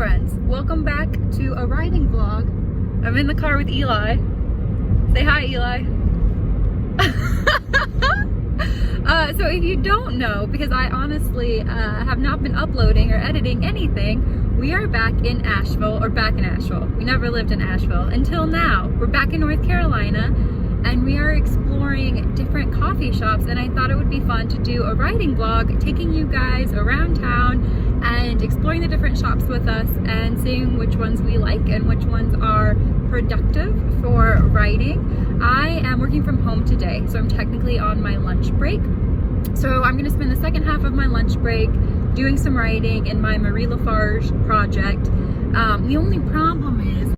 friends, welcome back to a writing vlog. I'm in the car with Eli. Say hi, Eli. So if you don't know, because I honestly have not been uploading or editing anything, we are back in Asheville, or back in Asheville. We never lived in Asheville until now. We're back in North Carolina and we are exploring different coffee shops, and I thought it would be fun to do a writing vlog taking you guys around town and exploring the different shops with us and seeing which ones we like and which ones are productive for writing. I am working from home today, so I'm technically on my lunch break. So I'm gonna spend the second half of my lunch break doing some writing in my Marie Lafarge project. The only problem is,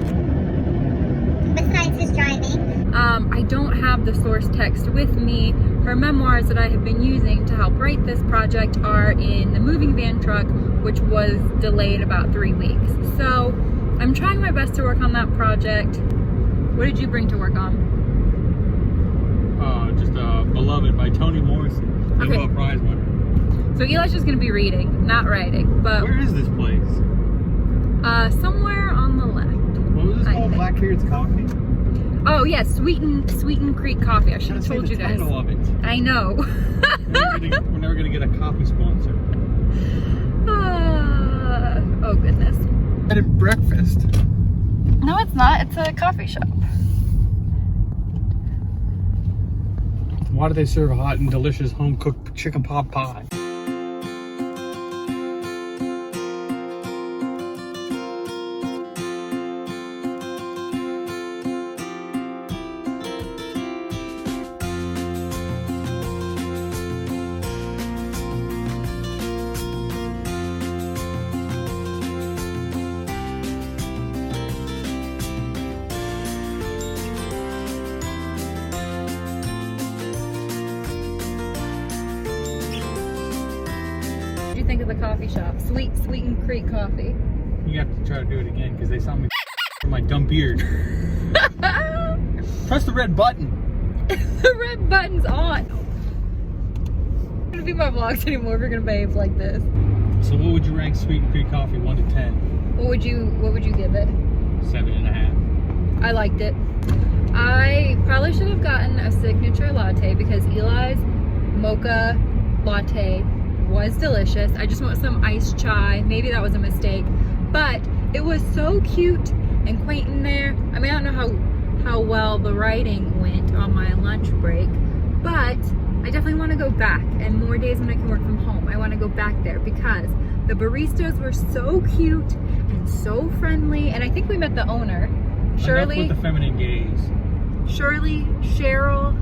besides his driving, I don't have the source text with me. Her memoirs that I have been using to help write this project are in the moving van truck, which was delayed about 3 weeks. So I'm trying my best to work on that project. What did you bring to work on? Just Beloved by Toni Morrison, Nobel Prize winner. So Eli's just gonna be reading, not writing. But where is this place? somewhere on the left. What was this called? Blackbeard's Coffee? Oh yeah, Sweeten Creek Coffee. I should have told you guys. The title of it. I know. We're never gonna get a coffee sponsor. Oh goodness. I had breakfast. No, it's not. It's a coffee shop. Why do they serve a hot and delicious home-cooked chicken pot pie? What do you think of the coffee shop? Sweeten Creek Coffee. You have to try to do it again because they saw me for my dumb beard. Press the red button. The red button's on. It's gonna be my vlogs anymore if you're gonna behave like this. So what would you rank Sweeten Creek Coffee 1 to 10? What would you give it? 7.5. I liked it. I probably should have gotten a signature latte because Eli's mocha latte was delicious. I just want some iced chai. Maybe that was a mistake, but it was so cute and quaint in there. I mean, I don't know how well the writing went on my lunch break, but I definitely want to go back, and more days when I can work from home. I want to go back there because the baristas were so cute and so friendly, and I think we met the owner, Shirley. Enough with the feminine gaze. Shirley, Cheryl.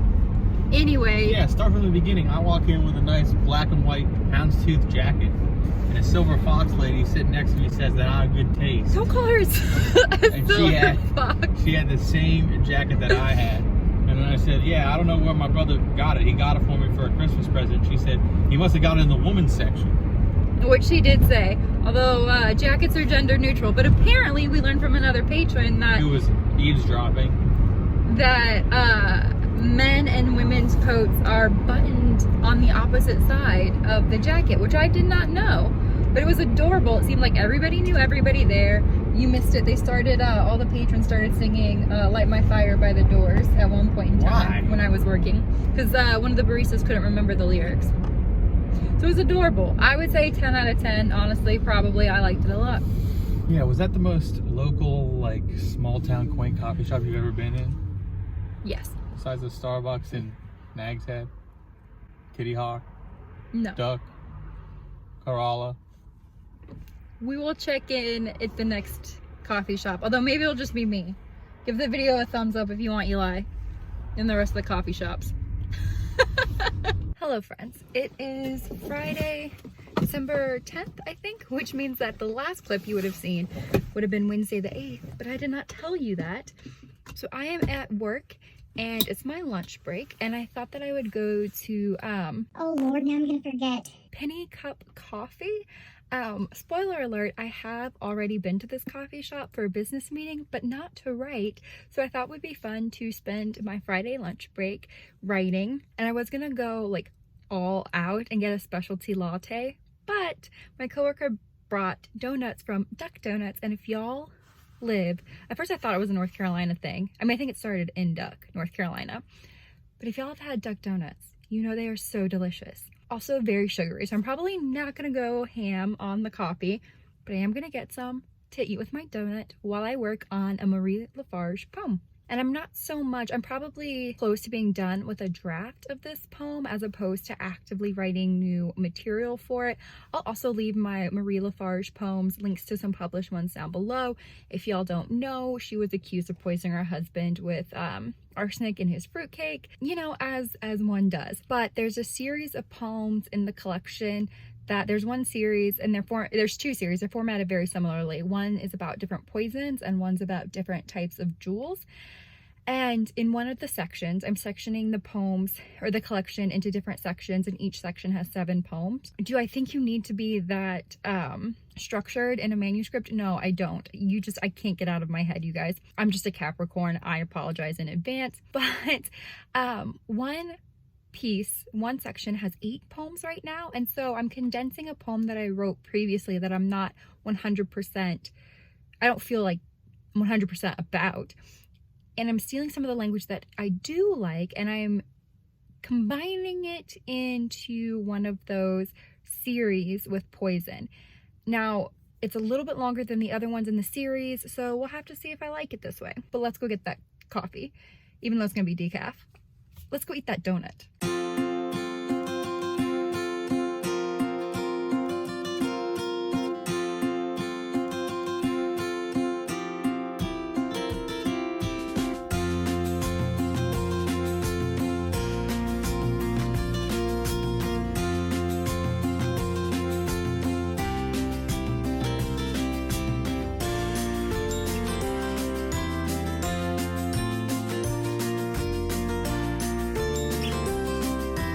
Anyway. Yeah, start from the beginning. I walk in with a nice black and white houndstooth jacket, and a silver fox lady sitting next to me says that I have good taste. Don't call her a silver fox. She had the same jacket that I had. And then I said, yeah, I don't know where my brother got it. He got it for me for a Christmas present. She said, he must have got it in the women's section. Which she did say, although jackets are gender neutral. But apparently we learned from another patron that... Who was eavesdropping. That men and women's coats are buttoned on the opposite side of the jacket, which I did not know. But it was adorable. It seemed like everybody knew everybody there. You missed it. They started, all the patrons started singing Light My Fire by the Doors at one point in time. Why? When I was working. Because one of the baristas couldn't remember the lyrics. So it was adorable. I would say 10 out of 10. Honestly, probably. I liked it a lot. Yeah, was that the most local, like, small town quaint coffee shop you've ever been in? Yes. Besides the Starbucks in Nag's Head, Kitty Hawk, No. Duck, Corolla. We will check in at the next coffee shop. Although maybe it'll just be me. Give the video a thumbs up if you want Eli and the rest of the coffee shops. Hello friends. It is Friday, December 10th, I think, which means that the last clip you would have seen would have been Wednesday the 8th, but I did not tell you that. So I am at work and it's my lunch break, and I thought that I would go to oh Lord, now I'm gonna forget. Penny Cup Coffee. Spoiler alert, I have already been to this coffee shop for a business meeting, but not to write. So I thought it would be fun to spend my Friday lunch break writing. And I was gonna go like all out and get a specialty latte, but my coworker brought donuts from Duck Donuts, and if y'all live, at first I thought it was a North Carolina thing. I mean, I think it started in Duck, North Carolina. But if y'all have had Duck Donuts, you know they are so delicious. Also very sugary, so I'm probably not gonna go ham on the coffee, but I am gonna get some to eat with my donut while I work on a Marie Lafarge poem. And I'm not so much, I'm probably close to being done with a draft of this poem as opposed to actively writing new material for it. I'll also leave my Marie Lafarge poems, links to some published ones down below. If y'all don't know, she was accused of poisoning her husband with arsenic in his fruitcake, you know, as one does. But there's a series of poems in the collection that there's one series, and there's two series. They're formatted very similarly. One is about different poisons and one's about different types of jewels. And in one of the sections, I'm sectioning the poems or the collection into different sections, and each section has 7 poems. Do I think you need to be that structured in a manuscript? No, I don't. I can't get out of my head, you guys. I'm just a Capricorn. I apologize in advance. But one section has 8 poems right now, and so I'm condensing a poem that I wrote previously that I'm not 100%, I don't feel like 100% about. And I'm stealing some of the language that I do like, and I'm combining it into one of those series with poison. Now, it's a little bit longer than the other ones in the series, so we'll have to see if I like it this way. But let's go get that coffee, even though it's gonna be decaf. Let's go eat that donut.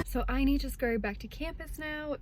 So I need to scurry back to campus now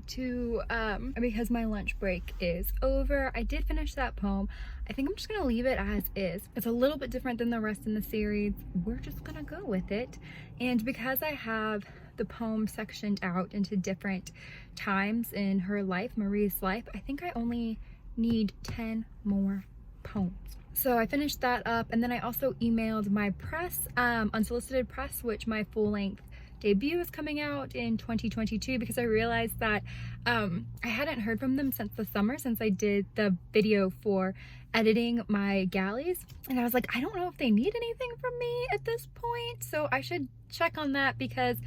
because my lunch break is over. I did finish that poem. I think I'm just gonna leave it as is. It's a little bit different than the rest in the series. We're just gonna go with it. And because I have the poem sectioned out into different times in her life, Marie's life, I think I only need 10 more poems. So I finished that up, and then I also emailed my press, Unsolicited Press, which my full-length debut is coming out in 2022, because I realized that I hadn't heard from them since the summer, since I did the video for editing my galleys, and I was like, I don't know if they need anything from me at this point, so I should check on that, because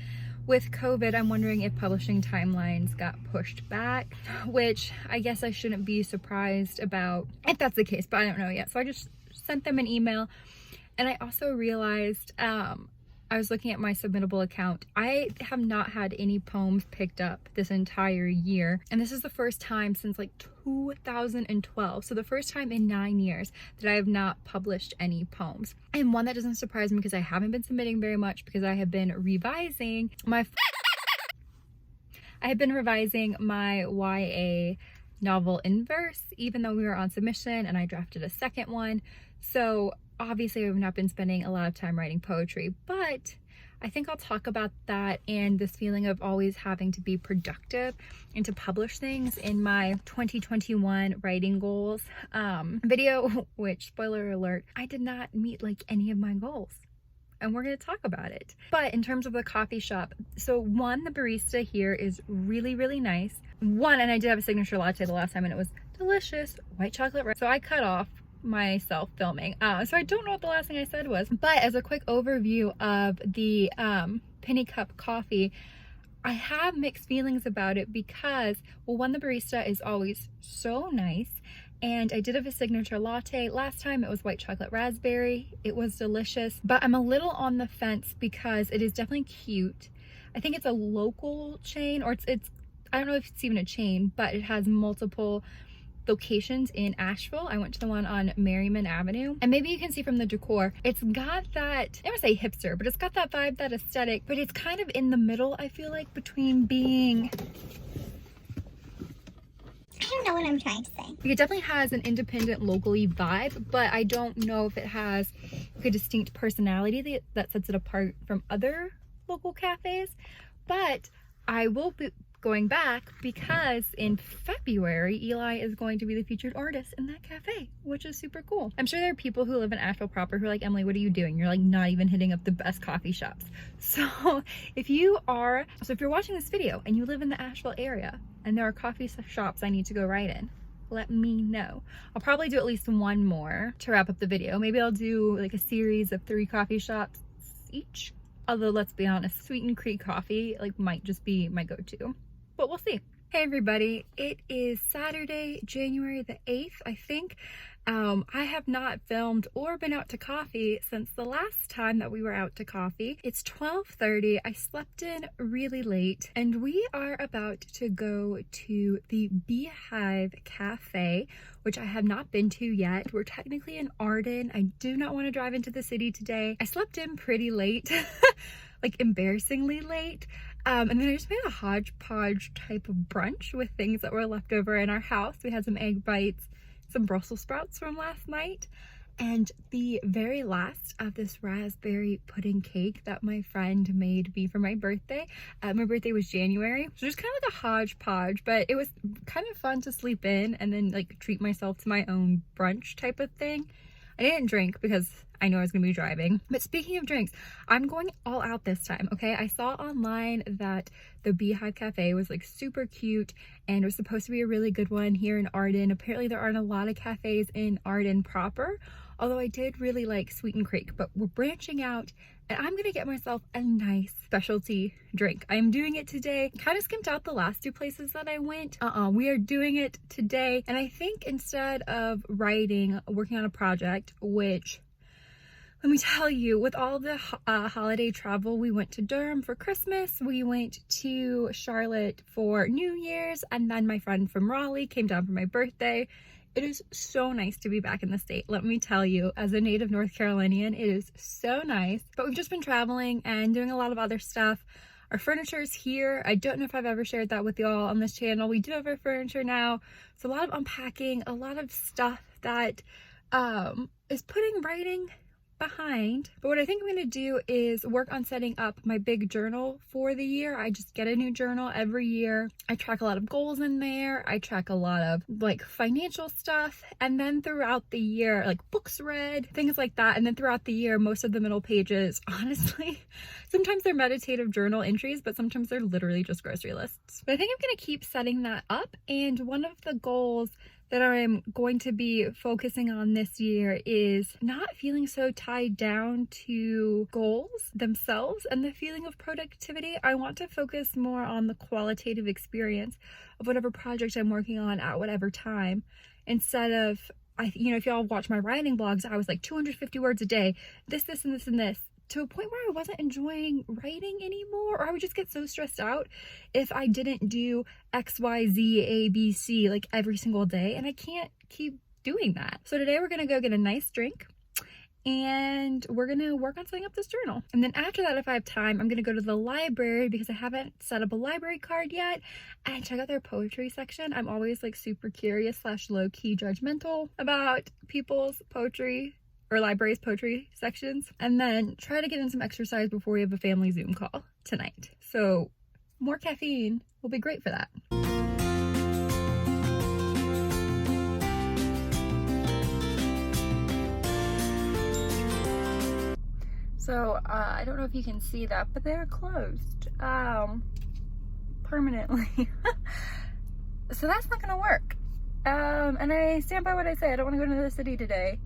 with COVID, I'm wondering if publishing timelines got pushed back, which I guess I shouldn't be surprised about if that's the case, but I don't know yet. So I just sent them an email, and I also realized I was looking at my submittable account. I have not had any poems picked up this entire year. And this is the first time since like 2012. So the first time in 9 years that I have not published any poems. And one that doesn't surprise me, because I haven't been submitting very much, because I have been revising my YA novel in verse, even though we were on submission and I drafted a second one. So obviously I've not been spending a lot of time writing poetry, but I think I'll talk about that and this feeling of always having to be productive and to publish things in my 2021 writing goals video, which, spoiler alert, I did not meet like any of my goals. And we're going to talk about it. But in terms of the coffee shop, so one, the barista here is really, really nice. And I did have a signature latte the last time, and it was delicious, white chocolate. So I cut off myself filming, so I don't know what the last thing I said was, but as a quick overview of the penny cup coffee, I have mixed feelings about it, because, well, one, the barista is always so nice, and I did have a signature latte last time. It was white chocolate raspberry. It was delicious, but I'm a little on the fence because it is definitely cute. I think it's a local chain, or it's I don't know if it's even a chain, but it has multiple locations in Asheville. I went to the one on Merriman Avenue, and maybe you can see from the decor, it's got that, I would say hipster, but it's got that vibe, that aesthetic, but it's kind of in the middle, I feel like, between being, I don't know what I'm trying to say. it definitely has an independent, locally vibe, but I don't know if it has a distinct personality that sets it apart from other local cafes. But I will going back because in February, Eli is going to be the featured artist in that cafe, which is super cool. I'm sure there are people who live in Asheville proper who are like, Emily, what are you doing? You're like not even hitting up the best coffee shops. So if you're watching this video and you live in the Asheville area and there are coffee shops I need to go right in, let me know. I'll probably do at least one more to wrap up the video. Maybe I'll do like a series of 3 coffee shops each. Although let's be honest, Sweeten Creek coffee like might just be my go-to, but we'll see. Hey everybody, it is Saturday, January the 8th, I think. I have not filmed or been out to coffee since the last time that we were out to coffee. It's 12:30. I slept in really late and we are about to go to the Beehive Cafe, which I have not been to yet. We're technically in Arden. I do not want to drive into the city today. I slept in pretty late, like embarrassingly late. And then I just made a hodgepodge type of brunch with things that were left over in our house. We had some egg bites, some Brussels sprouts from last night, and the very last of this raspberry pudding cake that my friend made me for my birthday. My birthday was January, so just kind of like a hodgepodge, but it was kind of fun to sleep in and then like treat myself to my own brunch type of thing. I didn't drink because I know I was gonna be driving. But speaking of drinks, I'm going all out this time, okay? I saw online that the Beehive Cafe was like super cute and it was supposed to be a really good one here in Arden. Apparently there aren't a lot of cafes in Arden proper, although I did really like Sweeten Creek, but we're branching out and I'm gonna get myself a nice specialty drink. I'm doing it today. Kind of skimped out the last 2 places that I went. We are doing it today. And I think instead of working on a project, which, let me tell you, with all the holiday travel, we went to Durham for Christmas, we went to Charlotte for New Year's, and then my friend from Raleigh came down for my birthday. It is so nice to be back in the state. Let me tell you, as a native North Carolinian, it is so nice. But we've just been traveling and doing a lot of other stuff. Our furniture is here. I don't know if I've ever shared that with y'all on this channel. We do have our furniture now. So a lot of unpacking, a lot of stuff that is putting writing behind. But what I think I'm going to do is work on setting up my big journal for the year. I just get a new journal every year. I track a lot of goals in there. I track a lot of like financial stuff. And then throughout the year, like books read, things like that. And then throughout the year, most of the middle pages, honestly, sometimes they're meditative journal entries, but sometimes they're literally just grocery lists. But I think I'm going to keep setting that up. And one of the goals that I'm going to be focusing on this year is not feeling so tied down to goals themselves and the feeling of productivity. I want to focus more on the qualitative experience of whatever project I'm working on at whatever time, instead of, if y'all watch my writing blogs, I was like 250 words a day, this, and this, and this, to a point where I wasn't enjoying writing anymore, or I would just get so stressed out if I didn't do X, Y, Z, A, B, C like every single day, and I can't keep doing that. So today we're gonna go get a nice drink and we're gonna work on setting up this journal. And then after that, if I have time, I'm gonna go to the library because I haven't set up a library card yet and check out their poetry section. I'm always like super curious / low-key judgmental about people's poetry or library's poetry sections, and then try to get in some exercise before we have a family Zoom call tonight. So more caffeine will be great for that. So I don't know if you can see that, but they're closed permanently. So that's not gonna work. And I stand by what I say. I don't want to go into the city today.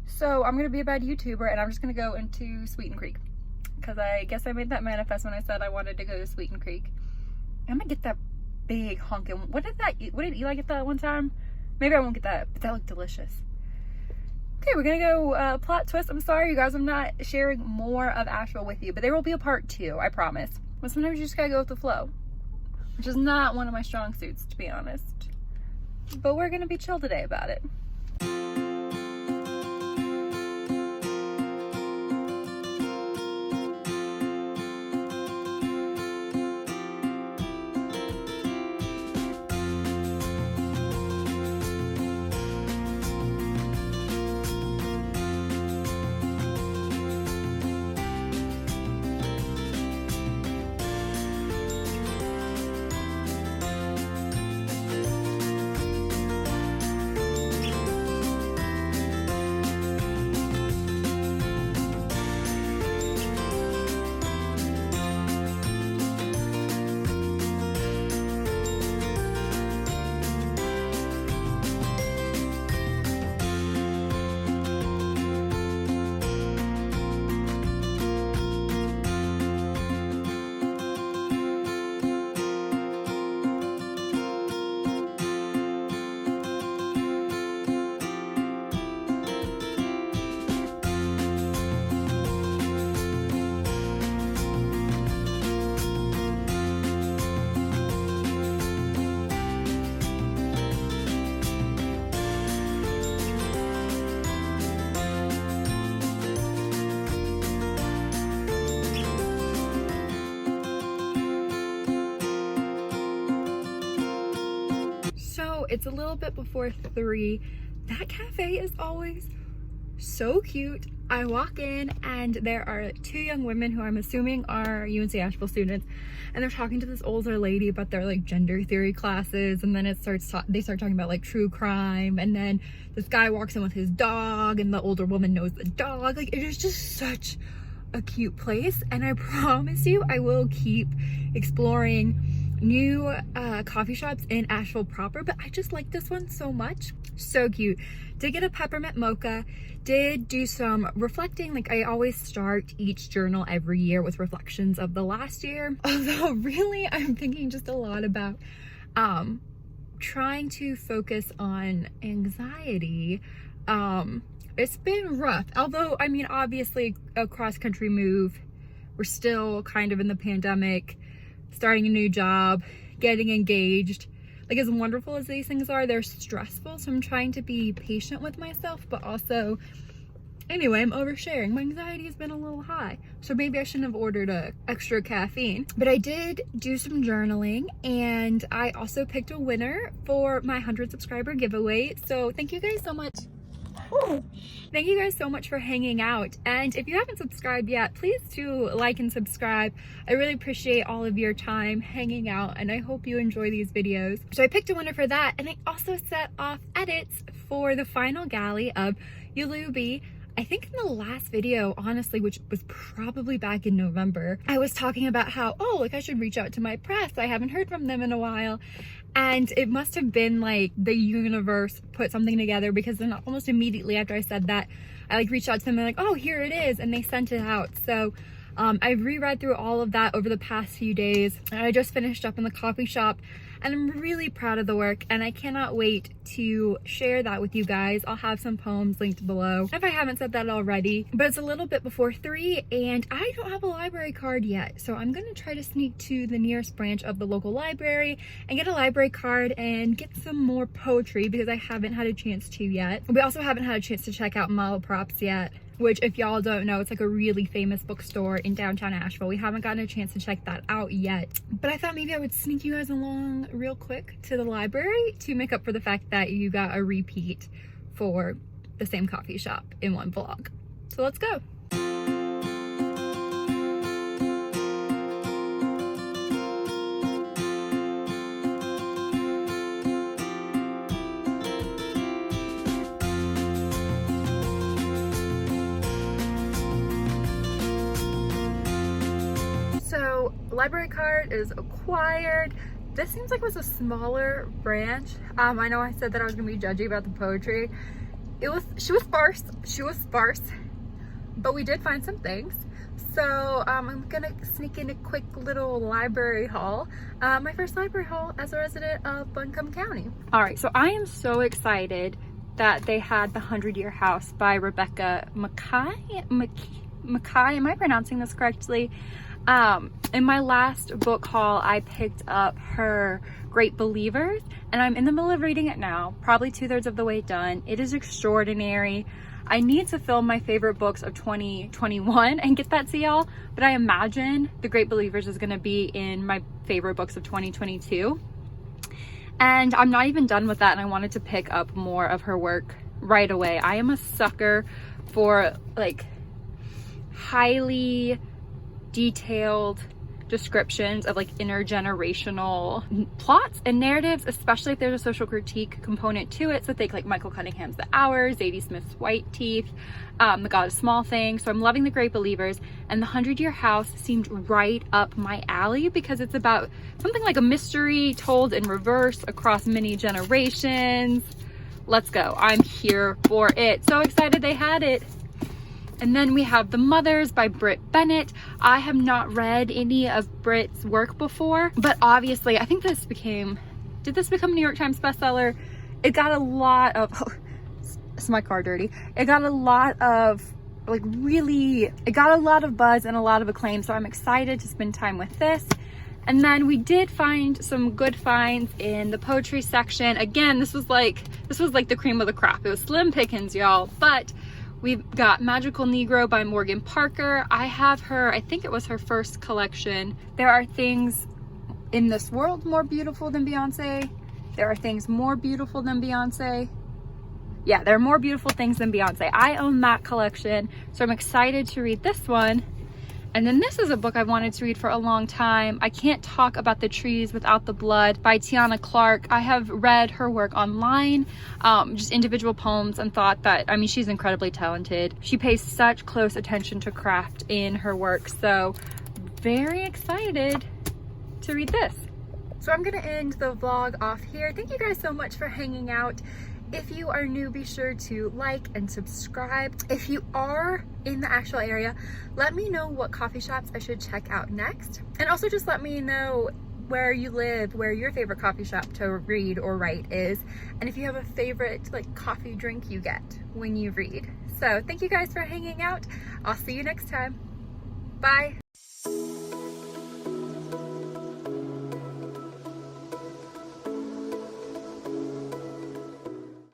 So I'm gonna be a bad YouTuber and I'm just gonna go into Sweeten Creek, because I guess I made that manifest when I said I wanted to go to Sweeten Creek. I'm gonna get that big honkin', what did Eli get that one time? Maybe I won't get that, but that looked delicious. Okay, we're gonna go plot twist. I'm sorry you guys, I'm not sharing more of Asheville with you, but there will be a part 2, I promise. But sometimes you just gotta go with the flow, which is not one of my strong suits, to be honest. But we're gonna be chill today about it. though it's a little bit before 3, that cafe is always so cute. I walk in and there are 2 young women who I'm assuming are UNC Asheville students, and they're talking to this older lady about their like gender theory classes, and then they start talking about like true crime, and then this guy walks in with his dog and the older woman knows the dog. Like, it is just such a cute place, and I promise you I will keep exploring new coffee shops in Asheville proper, but I just like this one so much. So cute. Did get a peppermint mocha, did do some reflecting. Like, I always start each journal every year with reflections of the last year, although really I'm thinking just a lot about trying to focus on anxiety. It's been rough, although I mean, obviously a cross-country move, we're still kind of in the pandemic, starting a new job, getting engaged. Like, as wonderful as these things are, they're stressful, so I'm trying to be patient with myself, but also, anyway, I'm oversharing. My anxiety has been a little high, so maybe I shouldn't have ordered extra caffeine. But I did do some journaling, and I also picked a winner for my 100 subscriber giveaway, so thank you guys so much. Ooh. Thank you guys so much for hanging out, and if you haven't subscribed yet, please do like and subscribe. I really appreciate all of your time hanging out, and I hope you enjoy these videos. So I picked a winner for that, and I also set off edits for the final galley of Jalubi. I think in the last video, honestly, which was probably back in November, I was talking about how, oh, like I should reach out to my press. I haven't heard from them in a while. And it must have been like the universe put something together, because then almost immediately after I said that, I like reached out to them and like, oh, here it is. And they sent it out. So I've reread through all of that over the past few days, and I just finished up in the coffee shop, and I'm really proud of the work, and I cannot wait to share that with you guys. I'll have some poems linked below if I haven't said that already, but it's a little bit before 3 and I don't have a library card yet, so I'm gonna try to sneak to the nearest branch of the local library and get a library card and get some more poetry, because I haven't had a chance to yet. We also haven't had a chance to check out Malaprops yet, which, if y'all don't know, it's like a really famous bookstore in downtown Asheville. We haven't gotten a chance to check that out yet, but I thought maybe I would sneak you guys along real quick to the library to make up for the fact that you got a repeat for the same coffee shop in one vlog. So let's go. So library card is acquired. This seems like it was a smaller branch. I know I said that I was gonna be judgy about the poetry. She was sparse, but we did find some things. So I'm gonna sneak in a quick little library haul. My first library haul as a resident of Buncombe County. All right, so I am so excited that they had The 100-Year House by Rebecca Mackay. Am I pronouncing this correctly? In my last book haul, I picked up her Great Believers, and I'm in the middle of reading it now, probably 2/3 of the way done. It is extraordinary. I need to film my favorite books of 2021 and get that to y'all, but I imagine The Great Believers is going to be in my favorite books of 2022. And I'm not even done with that, and I wanted to pick up more of her work right away. I am a sucker for like highly detailed descriptions of like intergenerational plots and narratives, especially if there's a social critique component to it. So think like Michael Cunningham's The Hours, Zadie Smith's White Teeth, The God of Small Things. So I'm loving The Great Believers, and The 100-Year House seemed right up my alley because it's about something like a mystery told in reverse across many generations. Let's go. I'm here for it. So excited they had it. And then we have The Mothers by Britt Bennett. I have not read any of Britt's work before, but obviously I think did this become a New York Times bestseller? It got a lot of, oh, is my car dirty? It got a lot of it got a lot of buzz and a lot of acclaim. So I'm excited to spend time with this. And then we did find some good finds in the poetry section. Again, this was like the cream of the crop. It was slim pickings, y'all, but we've got Magical Negro by Morgan Parker. I have her, I think it was her first collection. There Are Things in This World More Beautiful Than Beyonce. There are things more beautiful than Beyonce. Yeah, there are more beautiful things than Beyonce. I own that collection, so I'm excited to read this one. And then this is a book I've wanted to read for a long time. I Can't Talk About the Trees Without the Blood by Tiana Clarke. I have read her work online, just individual poems, and thought that, I mean, she's incredibly talented. She pays such close attention to craft in her work, so very excited to read this. So I'm gonna end the vlog off here. Thank you guys so much for hanging out. If you are new, be sure to like and subscribe. If you are in the Asheville area, let me know what coffee shops I should check out next. And also just let me know where you live, where your favorite coffee shop to read or write is, and if you have a favorite like coffee drink you get when you read. So thank you guys for hanging out. I'll see you next time. Bye.